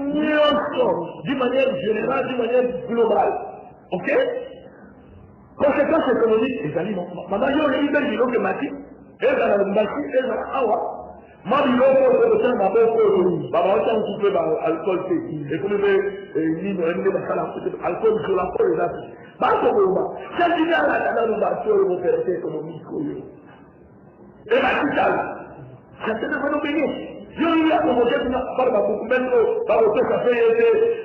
d'une manière générale, d'une manière globale. Ok? Conséquences économiques, les amis, maintenant, il y a une idée du que Mati, et dans la Mbaki, et dans la Awa. Moi, je vais faire le temps d'abord pour l'alcool, et comme l'alcool sur la peau, les affaires. C'est une idée à l'opération économique. Et la totale, c'est un phénomène. Je lui ai proposé de faire beaucoup de choses, par le fait que ça fait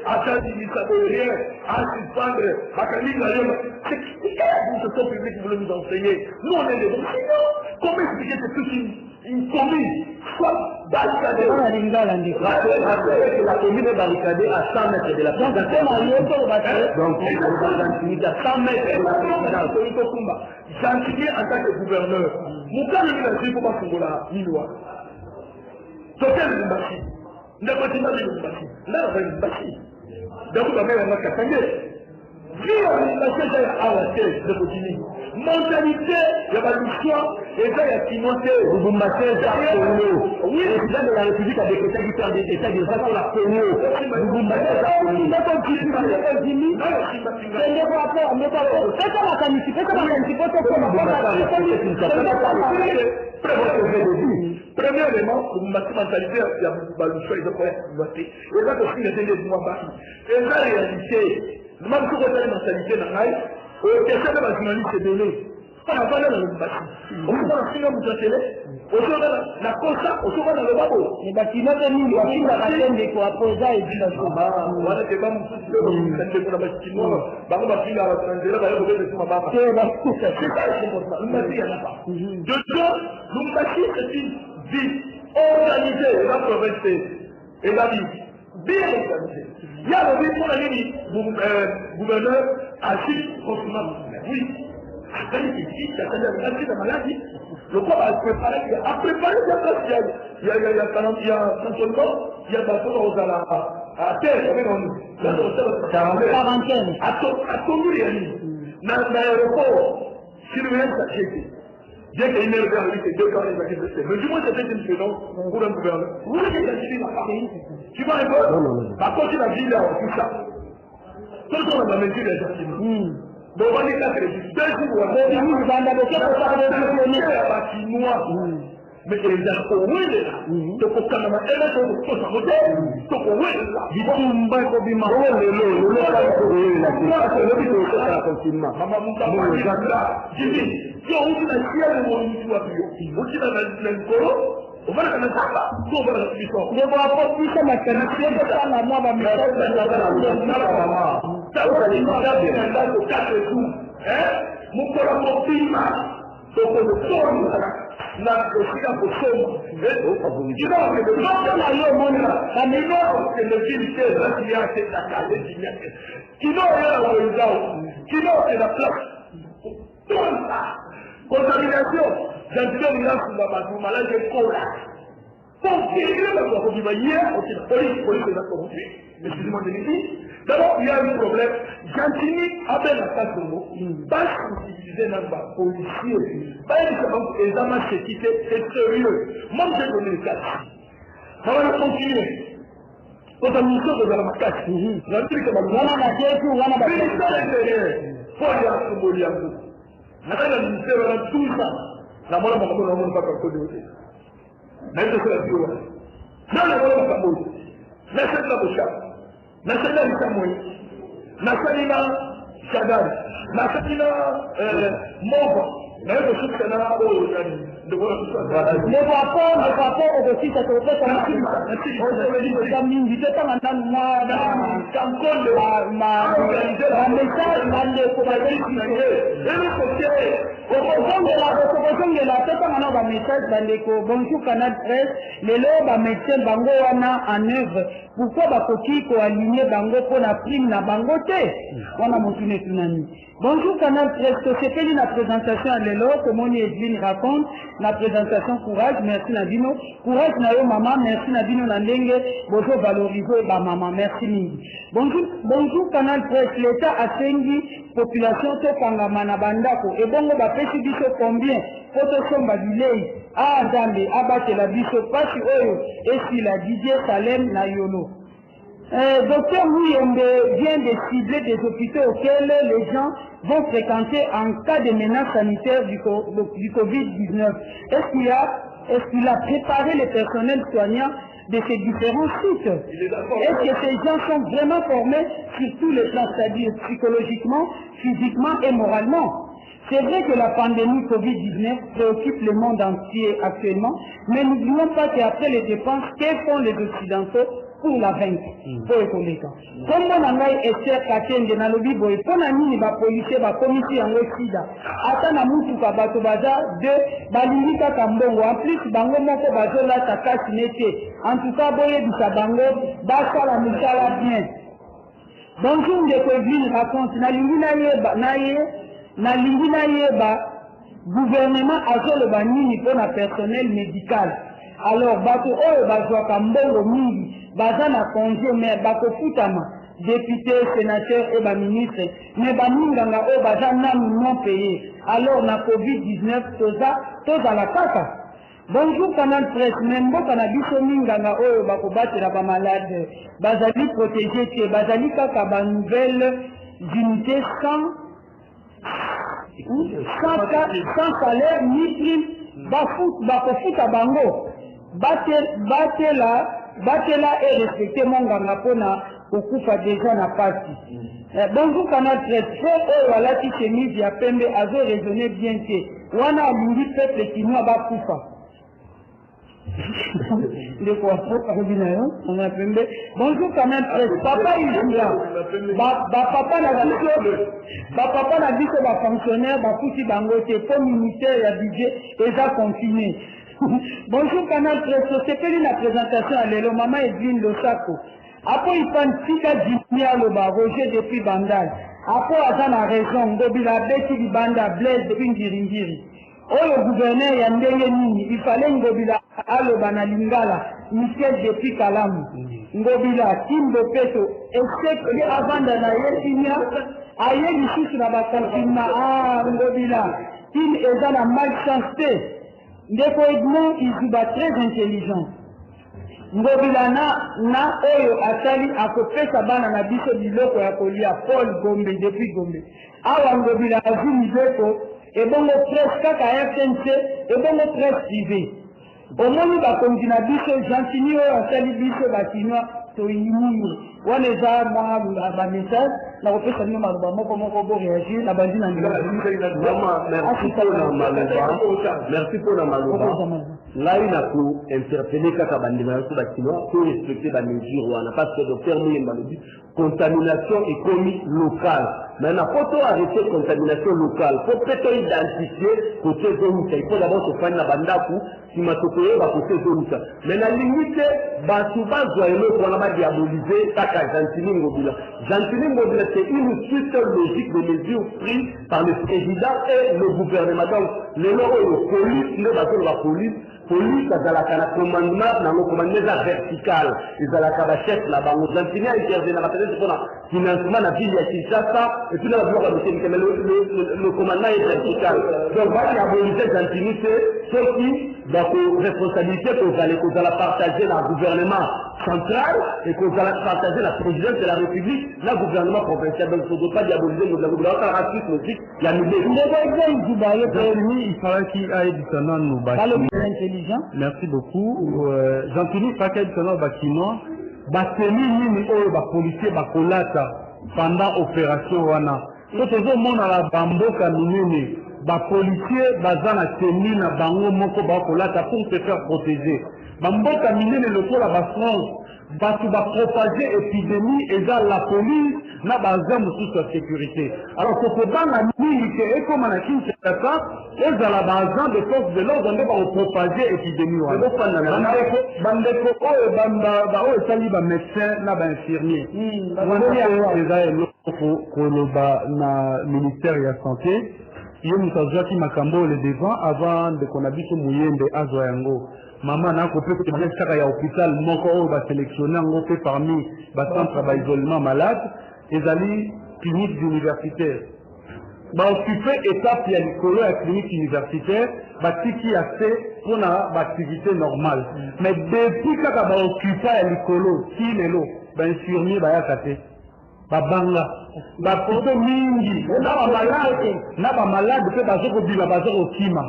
attendre, ça fait rien, à suspendre, à caniner la ligne. C'est l'administration publique qui voulait nous enseigner. Nous, on est des bons signaux. Comment expliquer que toute une commune soit barricadée? La commune est barricadée à 100 mètres de la place. Donc, on va finir à 100 mètres de la place. J'en suis en tant que gouverneur. Mon cas, il a dit comment on la loi. Total Mbashi. N'a pas dit Mbashi. Là, on va Mbashi. Donc, la mère, on va Katangé. Si on a fait à la tête de Botini, mentalité, il y a pas de choix, et ça, il y a Timothée, vous m'appelez, oui, le président de la République a décrété du temps d'État de façon la PNO. Vous m'appelez, premièrement, vous m'appelez mentalité, il y a le choix, ils ont pas été. Et là, aussi, il y a des mois par et la réalité, même si vous avez une mentalité dans la question de la journaliste est donnée. On n'a pas dans le bâtiment. On peut dans le film, vous télé. On se dans la cosa, on se dans le babo. Les bâtiments de nous, on filme la chaîne des coaposa et du bâtiment. Voilà, c'est pas mon souci. On a fait pour le bâtiment. On va filmer à la transition. On va faire des films à Baba. C'est ça, c'est comme ça. On m'a dit, il n'y en a pas. De deux, l'Umbaki, c'est une ville. organisé la province et la ville bien organisé. Il y a le gouverneur agit constamment. Oui. Après, il y a la maladie. Le corps a préparé bien parce qu'il y a cantonnement, il y a bateau à terre, quarantaine. À Tondu, dans l'aéroport, surveillance à Tchéquie. Bien qu'il y ait une erreur avec les deux camps, mais du moins c'est une saison pour un gouverneur. Vous voulez qu'il y ait une tu vois un peu? Par contre, il a dit là, tout ça. Tout le monde a mesure les gens. Donc on est là, c'est 2 jours. Mais les gens au moins là, donc au Canada, et là, on peut s'en moter, donc au moins là, ils vont pas être obligés. na kufika kusoma contamination j'entends bien sur la base malade cola donc il y a excusez-moi de dire d'abord il y a un problème Gantini appelle la case de mots pas utiliser dans la policier pas uniquement les amants sécurité c'est sérieux moi j'ai donné le cas ça va continuer contamination de la macaque j'entends que on a la tête ou on a la tête faut y aller à na ministère de tout ça na mwana moko na mwana paka ko de na ndio kwa hiyo na le mwana paka mo na sasa bosha na sasa ni kamwe na sasa shadari na sasa moba na hiyo shuka na hapo yani ndio kwa le rapport au dessus ça te fait comme ça mingi teta ngana mwana kankole ma message na le ko ba dire bonjour Canal Presse, les lots va mettre bango wana en œuvre. Pourquoi bakoki ko aligner bango pour la prime na bango te? Wana motune tunani. Bonjour Canal Presse, société la présentation à l'élo, comme on Evelyne raconte, la présentation courage, merci Nadino. Courage na yo maman, merci Nadino Nandenge, bonjour valoriser ba maman, merci Mingi. Bonjour Canal Presse, l'État a sengi population to kangama na bandako et bongo ba pesi biso combien photo somba bilei a Nzambe abate la biso pasi oyo esi la Didier Salem na Yolo. Docteur Mouyembe vient de cibler des hôpitaux auxquels les gens vont fréquenter en cas de menace sanitaire du Covid-19. Est-ce qu'il a préparé les personnels soignants de ces différents sites? Est-ce que ces gens sont vraiment formés sur tous les plans, c'est-à-dire psychologiquement, physiquement et moralement? C'est vrai que la pandémie Covid-19 préoccupe le monde entier actuellement, mais n'oublions pas qu'après les dépenses, que font les Occidentaux pour la vaincre? Comme on a essayé de na lobi boy, pour la nini ba policier ba comité en sida. Ata na mutu ka bato baza de balingika kambongo. En plus bango moko bazo la takasi nete. En tout cas boye bisa bango basa la musala bien. Bonjour de Evelyne raconte na lingi na yeba gouvernement azo le banini pour la personnel médical. Alors bato oyo bazwa kambongo mingi baza na congé mais bakofutama député, sénateur et ministre mais baminganga oyo baza nanu non payé. Alors na Covid-19 toza la kaka. Bonjour Canal Presse, même boka na biso minganga oyo bakobatela ba malade bazali protégé te bazali kaka ba nouvelle unité sans salaire ni prime bakofuta bango batela et respecter monganga pona okufa déjà na pasi. Bonjour Canal Presse, oyo alati chemise ya pembe azo raisonner bien te wana alingi peuple kinois bakufa. Bonjour Canal Presse, papa il est là. Papa na biso ba fonctionnaire ba futi bango te pour ministère ya budget et ça continuer. Bonjour Canal Presso, c'est quelle est la présentation à l'élo, maman Edwin Losako. Après il prend Tika Jimia Loba, Roger depuis Bandal. Après Azan a raison, Ngobila Beti Banda, Blaise depuis Ngiringiri. Oh le gouverneur Yandenge Nini, il fallait Ngobila Aloba na Lingala, Michel depuis Kalamu. Ngobila, Kimbo Peto, et c'est que avant d'anayer Tinia, aïe ici sur la confinement, Ngobila, Tim est dans la malchance. Ndeko Edmond Izuba très intelligent. Ngobila na oyo atali akopesa bana na biso biloko ya kolia Paul Gombe depuis Gombe. Awa Ngobila azumi beko ebongo presse kaka FNC ebongo presse privée. Omoni bakonzi na biso Gentini oyo atali biso bakinwa toyini. Wana eza mwa ba message na kopesa nino maloba moko bo réagir na bandi na ndila. Merci pour la maloba. Là, il a pour interpeller kaka bandima sur la chinois pour respecter la mesure wana parce que docteur Mouyemba le dit contamination est commis locale. Maintenant, faut arrêter contamination locale. Faut peut-être identifier côté zone. Il faut d'abord se faire la bandaku si ma tokoye va côté zone. Mais la limite, basuba zoyelo pour la diaboliser kaka Gentini Ngobila. Gentini Ngobila c'est une suite logique de mesures prises par le président et le gouvernement. Donc, les lois de police, la police a la commandement dans le commandement vertical. Ils ont la chef là-bas. Nous Gentini a intervenu dans la financement de la ville de Kinshasa. Et puis là, le commandement est vertical. Donc, va diaboliser Gentini, c'est ceux qui, dans vos responsabilités, que vous allez partager dans le gouvernement central et que vous allez partager la présidence de la République, le gouvernement provincial. Donc, il ne faut pas diaboliser le gouvernement raciste logique. Il y a il fallait qu'il aille du salon nous bâtiments. Merci beaucoup. J'entends pas qu'il y ait du salon bâtiment. Bâtiment, ni policier, bakolata pendant l'opération wana. Tout le monde a la bamboka minene. Policier, bazana teni na bango moko bakolata pour se faire protéger. Bamboka minene le tour à France. Batu va propager épidémie et dans la police n'a pas sous sa sécurité. Alors que dans la milité et comme on a dit ça, ils ont la base de force de l'ordre on va propager épidémie. Bandeko oh banda oh sali ba médecin na ba infirmier. Na ministère de la santé, il y a une chose qui m'a cambo le devant avant de qu'on habite Mouyembe Azo Yango. Maman n'a pas pu faire un hôpital, mon va sélectionner un fait parmi les centres d'isolement malade, et les cliniques universitaires. Occuper étape, il y a la clinique universitaire, qui a fait pour l'activité normale. Mais depuis que l'on occupe l'écolo, qui est l'eau, infirmier, babanga plutôt mingi na ba malade pe bazoko bila bazoko kima.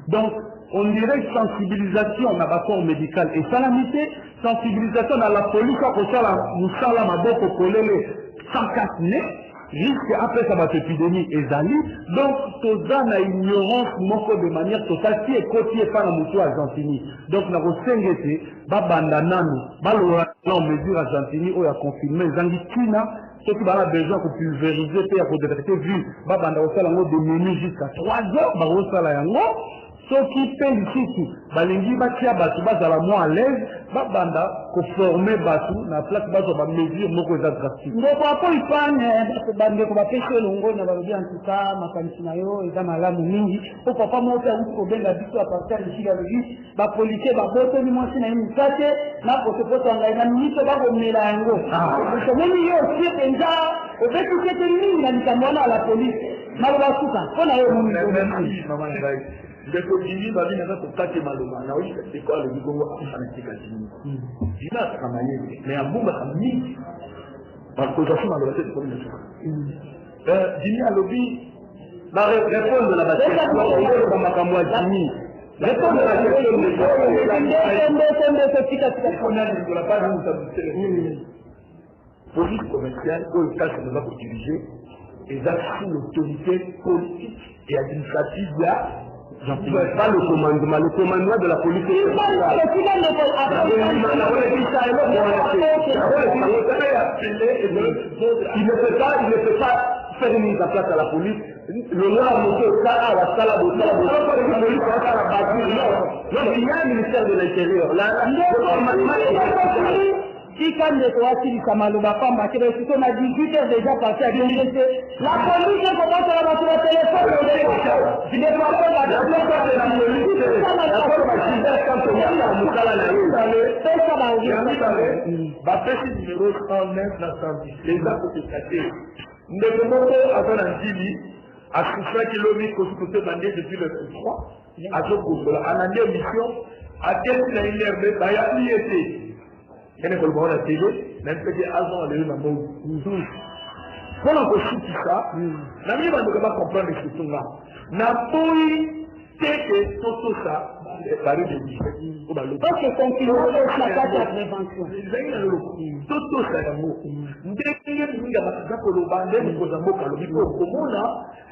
Donc on dirait sensibilisation na corps médical et salamité, sensibilisation dans la police ko sala musala maboko kolele 104 né risque après ça va épidémie ezali. Donc toza na ignorance moko de manière totale qui est côtier par la mutu Argentini. Donc na kosengete babanda nanu balora en mesure Argentini o ya confirmer zangi tina. Ceux qui ont besoin de pulvériser, pour détecter vu, babanda osala ngo de minuit jusqu'à 3 heures, ba osala yango. Ceux qui payent ici, balingi batia batu bazala moins à l'aise, babanda ko former batu na place bazo ba mesure moko za drastique. Ngoko apo ipane bande ko bapeshe longo na balobi en tout cas makanisi na yo eza malamu mingi. Po papa mo ta uko benga biso a partir de chila logi, ba policier ba boto ni mwasi na ini kate na ko se poto ngai na minito ba ko mela yango. So mimi yo si enza obetu kete ni na nikamona la police. Maloba suka. Kona yo mumi maman ngai. Ndeko jini babi na ko kate maloma na oui c'est quoi le bigongo anatika jini. Jina kamaye mais ambumba kamini. Parce que je suis malheureux de communication. Jini alobi la réponse de la bataille dans ma camoie Jini. Réponse de la question de la page où ça police commerciale où le cas se va diriger et sous l'autorité politique et administrative là. J'en pas le commandement de la police. Il ne peut pas faire une mise en place à la police le noir moto ça à la salle de ça non il y a un ministère de l'Intérieur là si quand les trois si ça m'a l'oba pas marqué parce qu'on a 18 heures déjà passé à BNDC la police commence à la sur le téléphone je ne vois pas la bapesi numéro 109 na samedi eza kotekate ndeko moko aza na njili asufraki lobi kosukote bande depuis le 3 azokosola anandi émission atesi na une heure bayabi ete kene koloba na télé na mpete azon lelo na moyi mpona kosukisa na mie bandoka bacomprendre susunga na boyi teke totosa bari de o balobi parce que conclusion la carte de prévention ezali na loloko totosa yango ndenge mingi baza koloba ndenge koza mboka lobi mpo komona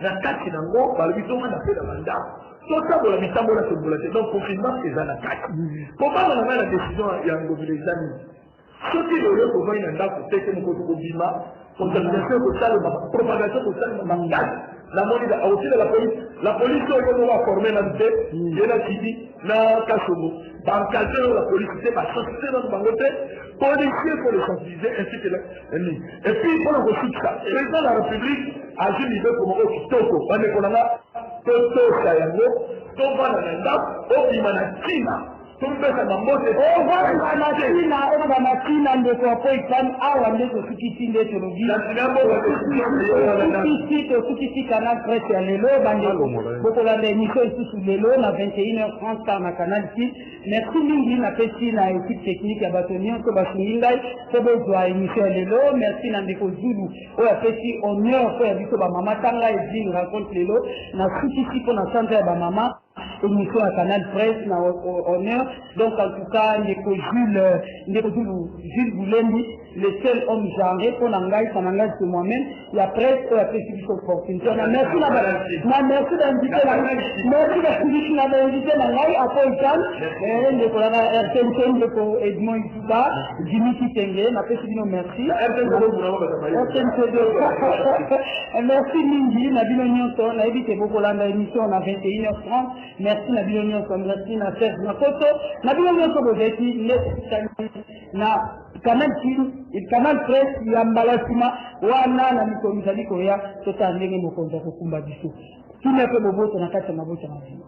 na kati nango balobi tongana mpe na bandako totambola mitambo na tombola te donc confinement eza na kati kobanga na ngai na décision ya ngobila eza nini soki lelo kovai na ndako teke mokoto kobima contamination kosalema propagation kosalema makasi namoni aussi de la police oyo no baforme na te ye na kidi na kasomo bancadre oyo la police te basensibilize nano bango te policier pour les sensibiliser ainsi que l'ennemi et puis mpona kosukisa président de la république azwi libe komo oyo kitoko bandeko nanga totosa yango tovanda na ndako obima na ntina tompesa mambote obanamatina ndeko apo ikani awa nde tosukisi nde tolobi tosukisi canal presse ya lelo bandeko bokolanda émission lisusu lelo na 21h30 par na canal 6 merci mingi napesi na équipe technique ya bato nyonso basungi ngai mpo bozwa émission ya lelo merci na ndeko zulu oyo apesi honneur mpo ya biso bamama tanga ezili rencontre lelo nasukisi mpo na centre ya bamama émission à Canal Presse, na honneur. Donc en tout cas, Jules Boulendi, le seul homme genré pour l'engagement, ça m'engage que moi-même. Il y a presse et la précision opportunité. Merci d'inviter merci d'inviter l'engagement à Paul Khan, RTNC, Edmond Isuba, Jimmy Kitenge, ma précision merci. Merci Mingi, Nabino Nyonson, na évité beaucoup l'émission à 21h30. Merci Nabino Nyonson, merci na Serge Makoto. Nabino Nyonson Bozeti, na Canal Presse, Yambalasima, Wana na Mikomisali Koya, Tota Ndenge Mokonza Kukumba Bisu. Tout n'est pas beau, on a 4 mabots à la vie.